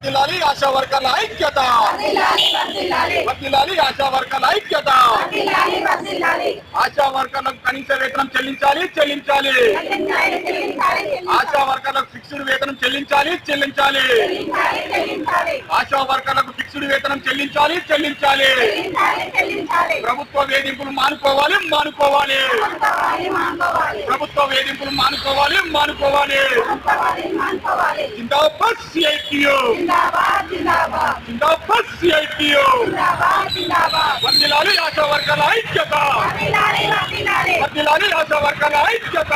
వర్ధిల్లాలి ఆశా వర్కర్ల ఐక్యత, వర్ధిల్లాలి ఆశా వర్కర్ల ఐక్యత. ఆశా వర్కర్లకు కనీస వేతనం చెల్లించాలి. ఆశా వర్కర్లకు ఫిక్స్డ్ వేతనం చెల్లించాలి. ఆశా వర్కర్లకు ఫిక్స్డ్ వేతనం చెల్లించాలి. ప్రభుత్వ వేధింపులు మానుకోవాలి. ప్రభుత్వ వేధింపులు మానుకోవాలి. జిందాబాద్ సిఐటియు, జిందాబాద్ సిఐటియు. వర్ధిల్లాలి ఆశా వర్కర్ల ఐక్యత, వర్ధిల్లాలి ఆశా వర్కర్ల ఐక్యత.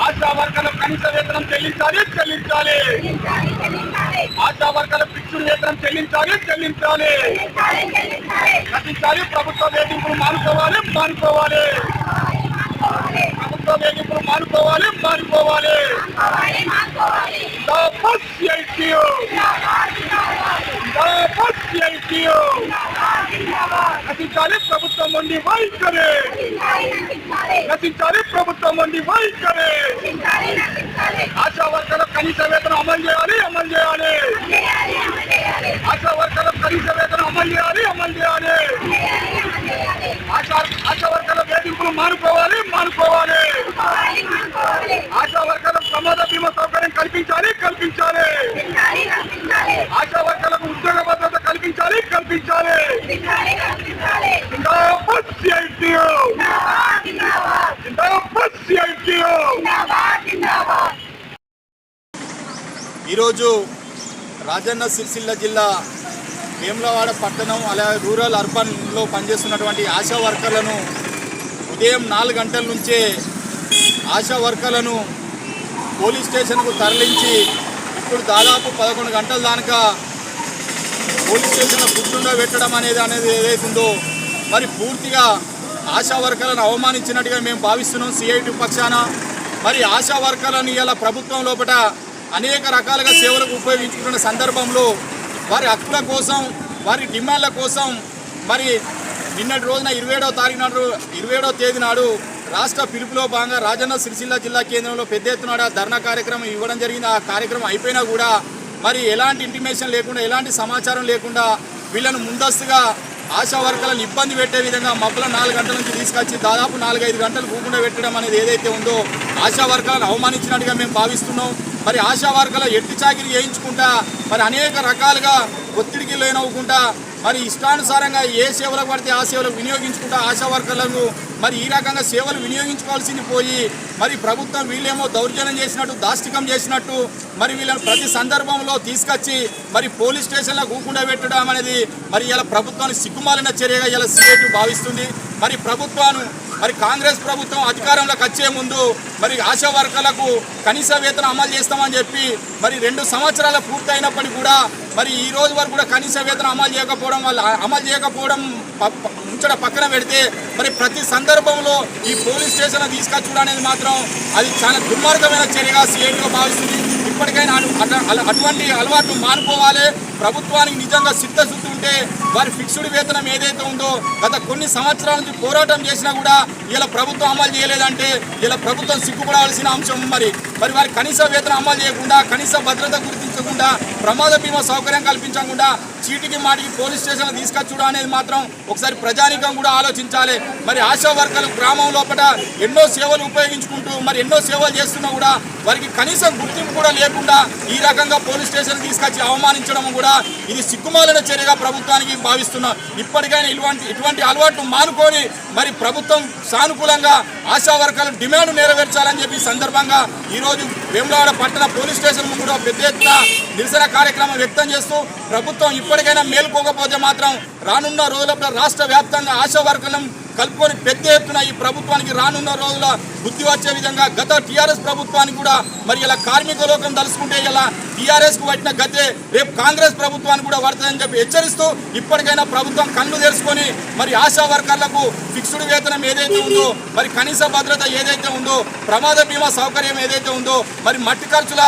ఆశా వర్కర్లకు కనీస వేతనం చెల్లించాలి. ఆశా వర్కర్లకు ఫిక్స్డ్ వేతనం చెల్లించాలి. నటించాలి. ప్రభుత్వ వేధింపులు మానుకోవాలి. ప్రభుత్వ వేధింపులు మానుకోవాలి. జిందాబాద్ సిఐటియు, జిందాబాద్ సిఐటియు. నటించాలి ప్రభుత్వం నుండి వైఖరి, నటించాలి ప్రభుత్వం నుండి వైఖరి. ఆశా వర్కర్లకు కనీస వేతనం అమలు చేయాలి. ఆశా వర్కర్లకు కనీస వేతనం అమలు చేయాలి. ఆశా వర్కర్ల వేధింపులు మానుకోవాలి. ఆశా వర్కర్లకు ప్రమాద బీమా సౌకర్యం కల్పించాలి. ఆశా వర్కర్లకు ఉద్యోగ భద్రత కల్పించాలి. జిందాబాద్ సిఐటియు, జిందాబాద్ సిఐటియు. ఈరోజు రాజన్న సిరిసిల్ల జిల్లా వేములవాడ పట్టణం అలాగే రూరల్ అర్బన్లో పనిచేస్తున్నటువంటి ఆశా వర్కర్లను ఉదయం 4 గంటల నుంచే ఆశా వర్కర్లను పోలీస్ స్టేషన్కు తరలించి ఇప్పుడు దాదాపు 11 గంటల దాకా పోలీస్ స్టేషన్లో కూర్చుండబెట్టడం అనేది ఏదైతుందో మరి పూర్తిగా ఆశా వర్కర్లను అవమానించినట్టుగా మేము భావిస్తున్నాం సిఐటి పక్షాన. మరి ఆశా వర్కర్లను ఇలా ప్రభుత్వం లోపల అనేక రకాలుగా సేవలకు ఉపయోగించుకున్న సందర్భంలో వారి హక్కుల కోసం, వారి డిమాండ్ల కోసం మరి నిన్నటి రోజున 27వ తేదీ నాడు రాష్ట్ర పిలుపులో భాగంగా రాజన్న సిరిసిల్ల జిల్లా కేంద్రంలో పెద్ద ఎత్తున ధర్నా కార్యక్రమం ఇవ్వడం జరిగింది. ఆ కార్యక్రమం అయిపోయినా కూడా మరి ఎలాంటి ఇంటిమేషన్ లేకుండా, ఎలాంటి సమాచారం లేకుండా వీళ్ళను ముందస్తుగా ఆశా వర్కర్లను ఇబ్బంది పెట్టే విధంగా మబ్బుల 4 గంటల నుంచి తీసుకొచ్చి దాదాపు 4-5 గంటలు కూకుండా పెట్టడం అనేది ఏదైతే ఉందో ఆశా వర్కర్లను అవమానించినట్టుగా మేము భావిస్తున్నాం. మరి ఆశా వర్కర్ల ఎట్టి చాకిరీ చేయించుకుంటా మరి అనేక రకాలుగా ఒత్తిడికి లోనవ్వకుండా మరి ఇష్టానుసారంగా ఏ సేవలకు పడితే ఆ సేవలకు వినియోగించుకుంటా ఆశా వర్కర్లను మరి ఈ రకంగా సేవలు వినియోగించుకోవాల్సింది పోయి మరి ప్రభుత్వం వీళ్ళేమో దౌర్జన్యం చేసినట్టు, దాష్టికం చేసినట్టు మరి వీళ్ళని ప్రతి సందర్భంలో తీసుకొచ్చి మరి పోలీస్ స్టేషన్లో కూకుండా పెట్టడం అనేది మరి ఇలా ప్రభుత్వానికి సిగ్గుమాలిన చర్యగా ఇలా సిఐటి భావిస్తుంది. మరి మరి కాంగ్రెస్ ప్రభుత్వం అధికారంలోకి వచ్చే ముందు మరి ఆశా వర్కర్లకు కనీస వేతనం అమలు చేస్తామని చెప్పి మరి 2 సంవత్సరాలు పూర్తయినప్పటికీ కూడా మరి ఈ రోజు వరకు కూడా కనీస వేతనం అమలు చేయకపోవడం ఉంచడం పక్కన పెడితే మరి ప్రతి సందర్భంలో ఈ పోలీస్ స్టేషన్ తీసుకొచ్చుడు అనేది మాత్రం అది చాలా దుర్మార్గమైన చర్యగా సిఐటిగా భావిస్తుంది. ఇప్పటికైనా అటువంటి అలవాట్లు మానుకోవాలి. ప్రభుత్వానికి నిజంగా చిత్తశుద్ధి ఉంటే వారి ఫిక్స్డ్ వేతనం ఏదైతే ఉందో గత కొన్ని సంవత్సరాల నుంచి పోరాటం చేసినా కూడా ఇలా ప్రభుత్వం అమలు చేయలేదంటే ఇలా ప్రభుత్వం సిగ్గుపడాల్సిన అంశం. మరి వారి కనీస వేతనం అమలు చేయకుండా, కనీస భద్రత గుర్తించకుండా, ప్రమాద బీమా సౌకర్యం కల్పించకుండా చీటికి మాటికి పోలీస్ స్టేషన్లు తీసుకొచ్చుడు అనేది మాత్రం ఒకసారి ప్రజానికం కూడా ఆలోచించాలి. మరి ఆశా వర్కర్లు గ్రామం లోపల ఎన్నో సేవలు ఉపయోగించుకుంటూ మరి ఎన్నో సేవలు చేస్తున్నా కూడా వారికి కనీసం గుర్తింపు కూడా లేకుండా ఈ రకంగా పోలీస్ స్టేషన్ తీసుకొచ్చి అవమానించడం కూడా ఇది సిగ్గుమాలిన చర్యగా ప్రభుత్వానికి భావిస్తున్నాం. ఇప్పటికైనా ఇటువంటి అలవాట్లు మానుకొని మరి ప్రభుత్వం సానుకూలంగా ఆశా వర్కర్ల డిమాండ్ నెరవేర్చాలని చెప్పి సందర్భంగా ఈరోజు వేములవాడ పట్టణ పోలీస్ స్టేషన్ కూడా పెద్ద ఎత్తున నిరసన కార్యక్రమం వ్యక్తం చేస్తూ ప్రభుత్వం ఇప్పటికైనా మేలుకోకపోతే మాత్రం రానున్న రోజుల్లో రాష్ట్ర వ్యాప్తంగా ఆశా వర్కర్లను కలుపుకొని పెద్ద ఎత్తున ఈ ప్రభుత్వానికి రానున్న రోజుల బుద్ధి వచ్చే విధంగా గత టీఆర్ఎస్ ప్రభుత్వానికి కూడా మరి ఇలా కార్మిక లోకం తలుసుకుంటే ఇలా టీఆర్ఎస్కు పట్టిన గతే రేపు కాంగ్రెస్ ప్రభుత్వానికి కూడా పడుతుందని చెప్పి హెచ్చరిస్తూ ఇప్పటికైనా ప్రభుత్వం కళ్ళు తెరుచుకొని మరి ఆశా వర్కర్లకు ఫిక్స్డ్ వేతనం ఏదైతే ఉందో, మరి కనీస భద్రత ఏదైతే ఉందో, ప్రమాద బీమా సౌకర్యం ఏదైతే ఉందో, మరి మట్టి ఖర్చుల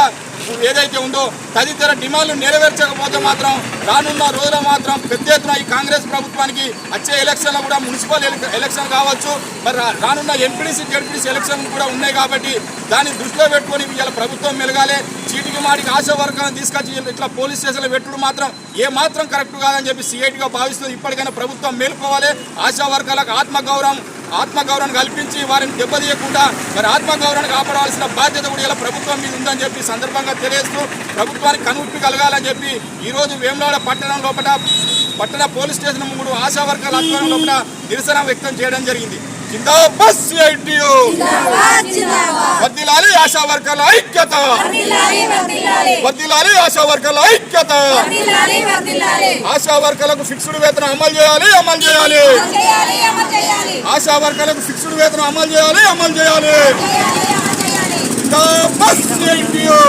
ఏదైతే ఉందో తదితర డిమాండ్లు నెరవేర్చకపోతే మాత్రం రానున్న రోజుల్లో మాత్రం పెద్ద ఎత్తున ఈ కాంగ్రెస్ ప్రభుత్వానికి వచ్చే ఎలక్షన్లో కూడా మున్సిపల్ ఎలక్షన్ కావచ్చు, మరి రానున్న ఎంపీడీసీ జడ్పీడీసీ ఎలక్షన్ కూడా ఉన్నాయి కాబట్టి దాన్ని దృష్టిలో పెట్టుకొని ఇవాళ ప్రభుత్వం మెలగాలి. చీటికి మాటికి ఆశా వర్గాలను తీసుకొచ్చి ఇట్లా పోలీస్ స్టేషన్లో పెట్టుడు మాత్రం ఏ మాత్రం కరెక్ట్ కాదని చెప్పి సిఐటిగా భావిస్తుంది. ఇప్పటికైనా ప్రభుత్వం మేలుకోవాలి. ఆశా వర్గాలకు ఆత్మగౌరవం కల్పించి వారిని దెబ్బతీయకుండా మరి ఆత్మగౌరవాన్ని కాపాడాల్సిన బాధ్యత కూడా ఇలా ప్రభుత్వం మీద ఉందని చెప్పి సందర్భంగా తెలియజేస్తూ ప్రభుత్వానికి కనువిప్పి కలగాలని చెప్పి ఈరోజు వేములవాడ పట్టణం లోపల పట్టణ పోలీస్ స్టేషన్ ముందు ఆశా వర్గాల ఆధ్వర్యం లోపల నిరసన వ్యక్తం చేయడం జరిగింది. జిందాబాద్ సిఐటియు, వర్ధిల్లాలి ఆశా వర్గాల ఐక్యత, వర్ధిల్లాలి ఆశా వర్గాల ఐక్యత. ఆశా వర్గాలకు ఫిక్స్డ్ వేతనం అమలు చేయాలి. ఆశా వర్గాలకు ఫిక్స్డ్ వేతనం అమలు చేయాలి. జిందాబాద్ సిఐటియు.